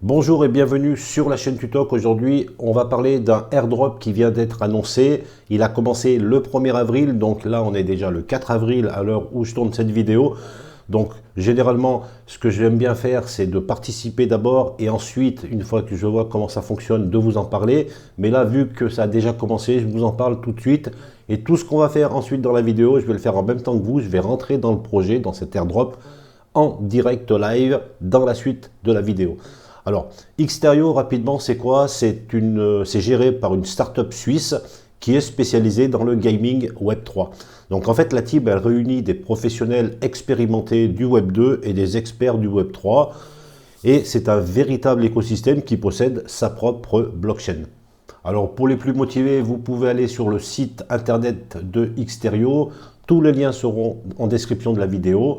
Bonjour et bienvenue sur la chaîne Tutoc. Aujourd'hui, on va parler d'un airdrop qui vient d'être annoncé. Il a commencé le 1er avril, donc là on est déjà le 4 avril à l'heure où je tourne cette vidéo. Donc généralement, ce que j'aime bien faire, c'est de participer d'abord et ensuite, une fois que je vois comment ça fonctionne, de vous en parler. Mais là, vu que ça a déjà commencé, je vous en parle tout de suite. Et tout ce qu'on va faire ensuite dans la vidéo, je vais le faire en même temps que vous. Je vais rentrer dans le projet, dans cet airdrop, en direct live dans la suite de la vidéo. Alors, Xterio, rapidement, c'est quoi? C'est géré par une start-up suisse qui est spécialisée dans le gaming Web3. Donc en fait, la team, elle réunit des professionnels expérimentés du Web2 et des experts du Web3. Et c'est un véritable écosystème qui possède sa propre blockchain. Alors pour les plus motivés, vous pouvez aller sur le site internet de Xterio. Tous les liens seront en description de la vidéo.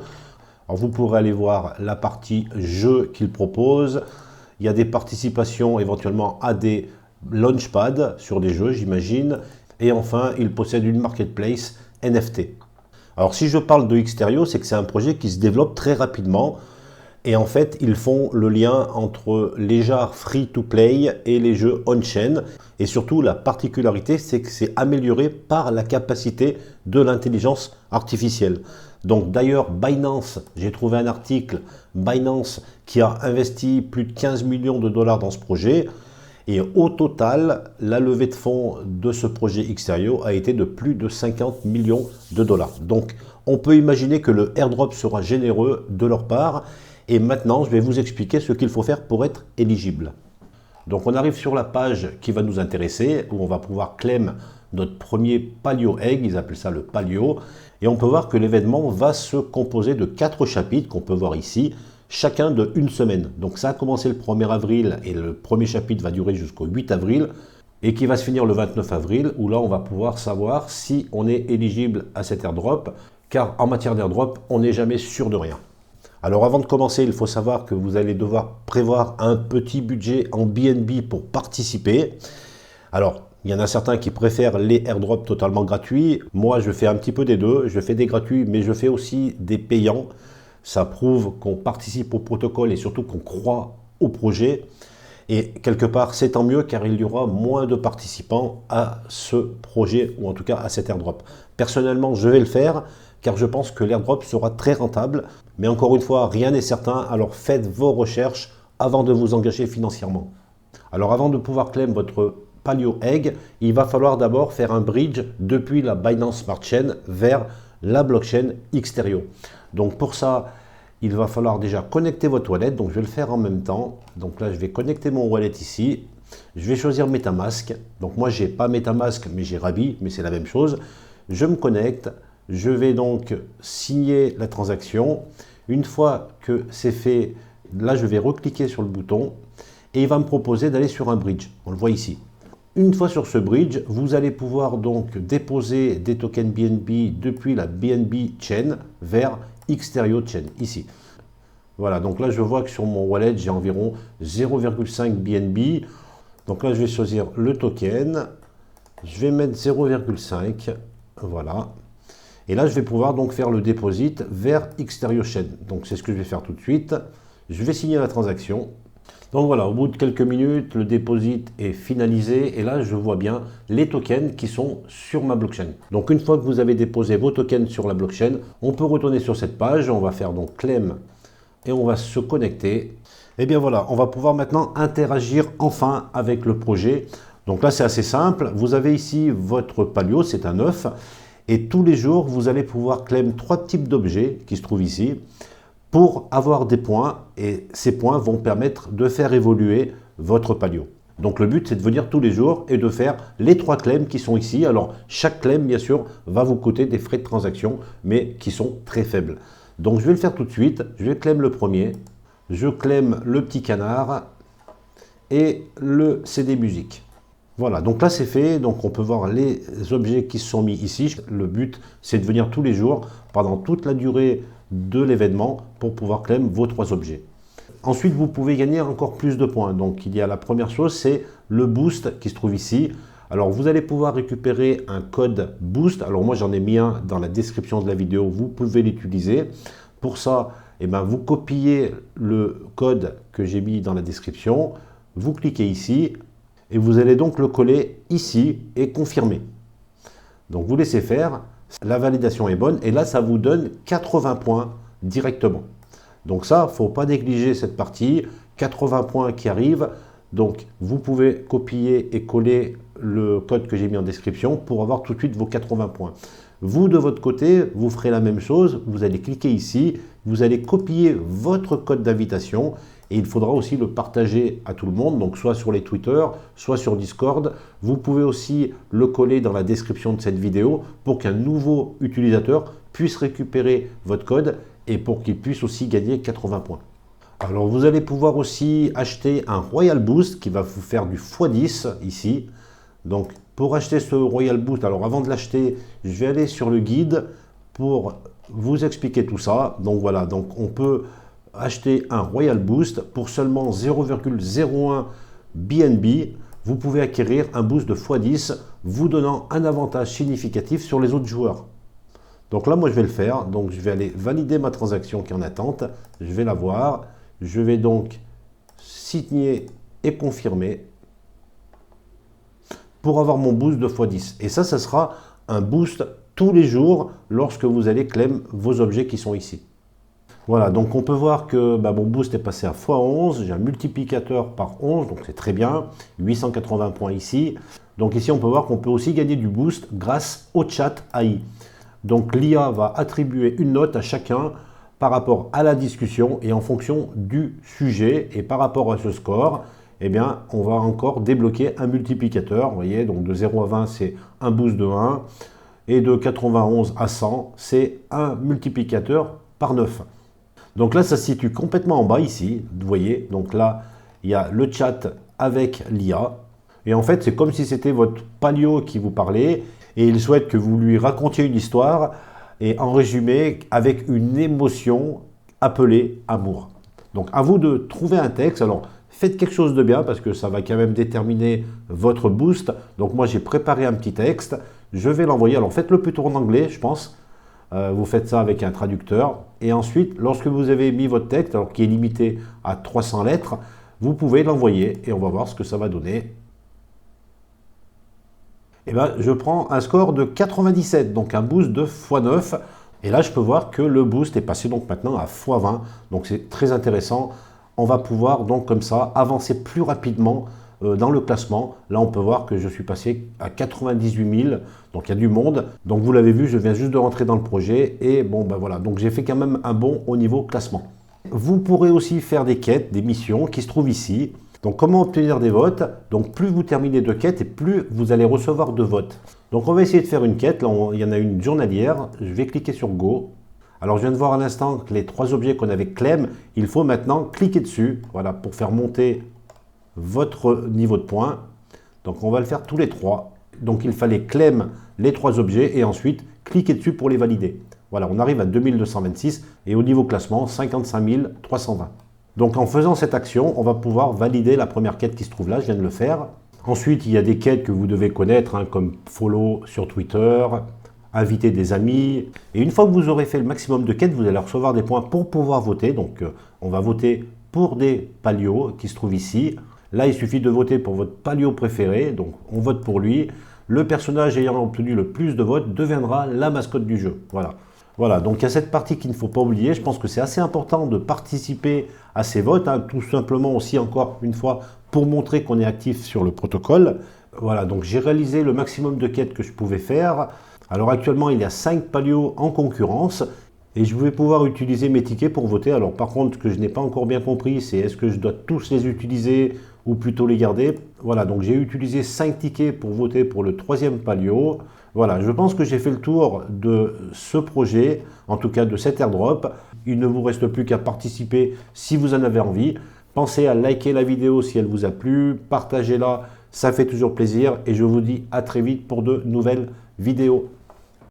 Alors vous pourrez aller voir la partie jeux qu'il propose. Il y a des participations éventuellement à des launchpads sur des jeux, j'imagine. Et enfin, il possède une marketplace NFT. Alors si je parle de Xterio, c'est que c'est un projet qui se développe très rapidement. Et en fait, ils font le lien entre les jeux free-to-play et les jeux on-chain. Et surtout, la particularité, c'est que c'est amélioré par la capacité de l'intelligence artificielle. Donc d'ailleurs, Binance, j'ai trouvé un article, Binance qui a investi plus de 15 millions de dollars dans ce projet. Et au total, la levée de fonds de ce projet Xterio a été de plus de 50 millions de dollars. Donc on peut imaginer que le airdrop sera généreux de leur part. Et maintenant, je vais vous expliquer ce qu'il faut faire pour être éligible. Donc on arrive sur la page qui va nous intéresser, où on va pouvoir claim notre premier Palio Egg, ils appellent ça le Palio. Et on peut voir que l'événement va se composer de 4 chapitres qu'on peut voir ici, chacun de 1 semaine. Donc ça a commencé le 1er avril et le premier chapitre va durer jusqu'au 8 avril et qui va se finir le 29 avril, où là on va pouvoir savoir si on est éligible à cet airdrop, car en matière d'airdrop, on n'est jamais sûr de rien. Alors avant de commencer, il faut savoir que vous allez devoir prévoir un petit budget en BNB pour participer. Alors, il y en a certains qui préfèrent les airdrops totalement gratuits. Moi, je fais un petit peu des deux. Je fais des gratuits, mais je fais aussi des payants. Ça prouve qu'on participe au protocole et surtout qu'on croit au projet. Et quelque part, c'est tant mieux car il y aura moins de participants à ce projet ou en tout cas à cet airdrop. Personnellement, je vais le faire car je pense que l'airdrop sera très rentable. Mais encore une fois, rien n'est certain, alors faites vos recherches avant de vous engager financièrement. Alors avant de pouvoir claim votre Palio Egg, il va falloir d'abord faire un bridge depuis la Binance Smart Chain vers la blockchain Xterio. Donc pour ça, il va falloir déjà connecter votre wallet, donc je vais le faire en même temps. Donc là, je vais connecter mon wallet ici. Je vais choisir MetaMask. Donc moi, j'ai pas MetaMask, mais j'ai Rabi, mais c'est la même chose. Je me connecte. Je vais donc signer la transaction. Une fois que c'est fait, là je vais recliquer sur le bouton et il va me proposer d'aller sur un bridge. On le voit ici. Une fois sur ce bridge, vous allez pouvoir donc déposer des tokens BNB depuis la BNB Chain vers Xterio Chain, ici. Voilà, donc là je vois que sur mon wallet, j'ai environ 0,5 BNB. Donc là je vais choisir le token. Je vais mettre 0,5. Voilà. Et là, je vais pouvoir donc faire le deposit vers Xterio Chain. Donc, c'est ce que je vais faire tout de suite. Je vais signer la transaction. Donc voilà, au bout de quelques minutes, le deposit est finalisé. Et là, je vois bien les tokens qui sont sur ma blockchain. Donc, une fois que vous avez déposé vos tokens sur la blockchain, on peut retourner sur cette page. On va faire donc claim et on va se connecter. Et bien voilà, on va pouvoir maintenant interagir enfin avec le projet. Donc là, c'est assez simple. Vous avez ici votre Palio, c'est un œuf. Et tous les jours, vous allez pouvoir claim 3 types d'objets qui se trouvent ici pour avoir des points. Et ces points vont permettre de faire évoluer votre Palio. Donc le but, c'est de venir tous les jours et de faire les 3 claims qui sont ici. Alors chaque claim, bien sûr, va vous coûter des frais de transaction, mais qui sont très faibles. Donc je vais le faire tout de suite. Je vais claim le premier. Je claim le petit canard et le CD musique. Voilà, donc là c'est fait, donc on peut voir les objets qui se sont mis ici. Le but, c'est de venir tous les jours, pendant toute la durée de l'événement, pour pouvoir claim vos 3 objets. Ensuite, vous pouvez gagner encore plus de points. Donc il y a la première chose, c'est le boost qui se trouve ici. Alors vous allez pouvoir récupérer un code boost. Alors moi j'en ai mis un dans la description de la vidéo, vous pouvez l'utiliser. Pour ça, et ben vous copiez le code que j'ai mis dans la description, vous cliquez ici, et vous allez donc le coller ici et confirmer. Donc vous laissez faire, la validation est bonne, et là ça vous donne 80 points directement. Donc ça, il ne faut pas négliger cette partie, 80 points qui arrivent. Donc vous pouvez copier et coller le code que j'ai mis en description pour avoir tout de suite vos 80 points. Vous de votre côté, vous ferez la même chose, vous allez cliquer ici, vous allez copier votre code d'invitation et il faudra aussi le partager à tout le monde, donc soit sur les Twitter, soit sur Discord. Vous pouvez aussi le coller dans la description de cette vidéo pour qu'un nouveau utilisateur puisse récupérer votre code et pour qu'il puisse aussi gagner 80 points. Alors vous allez pouvoir aussi acheter un Royal Boost qui va vous faire du x10 ici. Donc pour acheter ce Royal Boost, alors avant de l'acheter, je vais aller sur le guide pour vous expliquer tout ça. Donc voilà, donc on peut acheter un Royal Boost pour seulement 0,01 BNB. Vous pouvez acquérir un boost de x10 vous donnant un avantage significatif sur les autres joueurs. Donc là, moi, je vais le faire. Donc, je vais aller valider ma transaction qui est en attente. Je vais la voir. Je vais donc signer et confirmer pour avoir mon boost de x10. Et ça sera un boost tous les jours lorsque vous allez claim vos objets qui sont ici. Voilà, donc on peut voir que mon boost est passé à x11. J'ai un multiplicateur par 11, donc c'est très bien. 880 points ici. Donc ici, on peut voir qu'on peut aussi gagner du boost grâce au chat AI. Donc l'IA va attribuer une note à chacun par rapport à la discussion et en fonction du sujet. Et par rapport à ce score, eh bien, on va encore débloquer un multiplicateur. Vous voyez, donc de 0 à 20, c'est un boost de 1. Et de 91 à 100, c'est un multiplicateur par 9. Donc là, ça se situe complètement en bas ici. Vous voyez, donc là, il y a le chat avec l'IA. Et en fait, c'est comme si c'était votre palio qui vous parlait. Et il souhaite que vous lui racontiez une histoire et en résumé avec une émotion appelée amour. Donc à vous de trouver un texte. Alors faites quelque chose de bien parce que ça va quand même déterminer votre boost. Donc moi j'ai préparé un petit texte. Je vais l'envoyer. Alors faites-le plutôt en anglais, je pense. Vous faites ça avec un traducteur. Et ensuite, lorsque vous avez mis votre texte, alors qui est limité à 300 lettres, vous pouvez l'envoyer et on va voir ce que ça va donner. Eh ben, je prends un score de 97, donc un boost de x9. Et là, je peux voir que le boost est passé donc maintenant à x20. Donc c'est très intéressant. On va pouvoir donc comme ça avancer plus rapidement dans le classement. Là, on peut voir que je suis passé à 98 000. Donc il y a du monde. Donc vous l'avez vu, je viens juste de rentrer dans le projet. Et bon, ben voilà. Donc j'ai fait quand même un bond au niveau classement. Vous pourrez aussi faire des quêtes, des missions qui se trouvent ici. Donc comment obtenir des votes? Donc plus vous terminez de quêtes et plus vous allez recevoir de votes. Donc on va essayer de faire une quête. Là, il y en a une journalière. Je vais cliquer sur Go. Alors je viens de voir à l'instant que les 3 objets qu'on avait claim, il faut maintenant cliquer dessus. Voilà, pour faire monter votre niveau de points. Donc on va le faire tous les 3. Donc il fallait claim les 3 objets et ensuite cliquer dessus pour les valider. Voilà, on arrive à 2226 et au niveau classement 55 320. Donc en faisant cette action, on va pouvoir valider la première quête qui se trouve là, je viens de le faire. Ensuite, il y a des quêtes que vous devez connaître, comme follow sur Twitter, inviter des amis. Et une fois que vous aurez fait le maximum de quêtes, vous allez recevoir des points pour pouvoir voter. Donc on va voter pour des palios qui se trouvent ici. Là, il suffit de voter pour votre palio préféré, donc on vote pour lui. Le personnage ayant obtenu le plus de votes deviendra la mascotte du jeu. Voilà. Voilà, donc il y a cette partie qu'il ne faut pas oublier. Je pense que c'est assez important de participer à ces votes, tout simplement aussi encore une fois pour montrer qu'on est actif sur le protocole. Voilà, donc j'ai réalisé le maximum de quêtes que je pouvais faire. Alors actuellement, il y a 5 palios en concurrence et je vais pouvoir utiliser mes tickets pour voter. Alors par contre, ce que je n'ai pas encore bien compris, c'est est-ce que je dois tous les utiliser ou plutôt les garder? Voilà, donc j'ai utilisé 5 tickets pour voter pour le 3e palio. Voilà, je pense que j'ai fait le tour de ce projet, en tout cas de cet airdrop. Il ne vous reste plus qu'à participer si vous en avez envie. Pensez à liker la vidéo si elle vous a plu, partagez-la, ça fait toujours plaisir et je vous dis à très vite pour de nouvelles vidéos.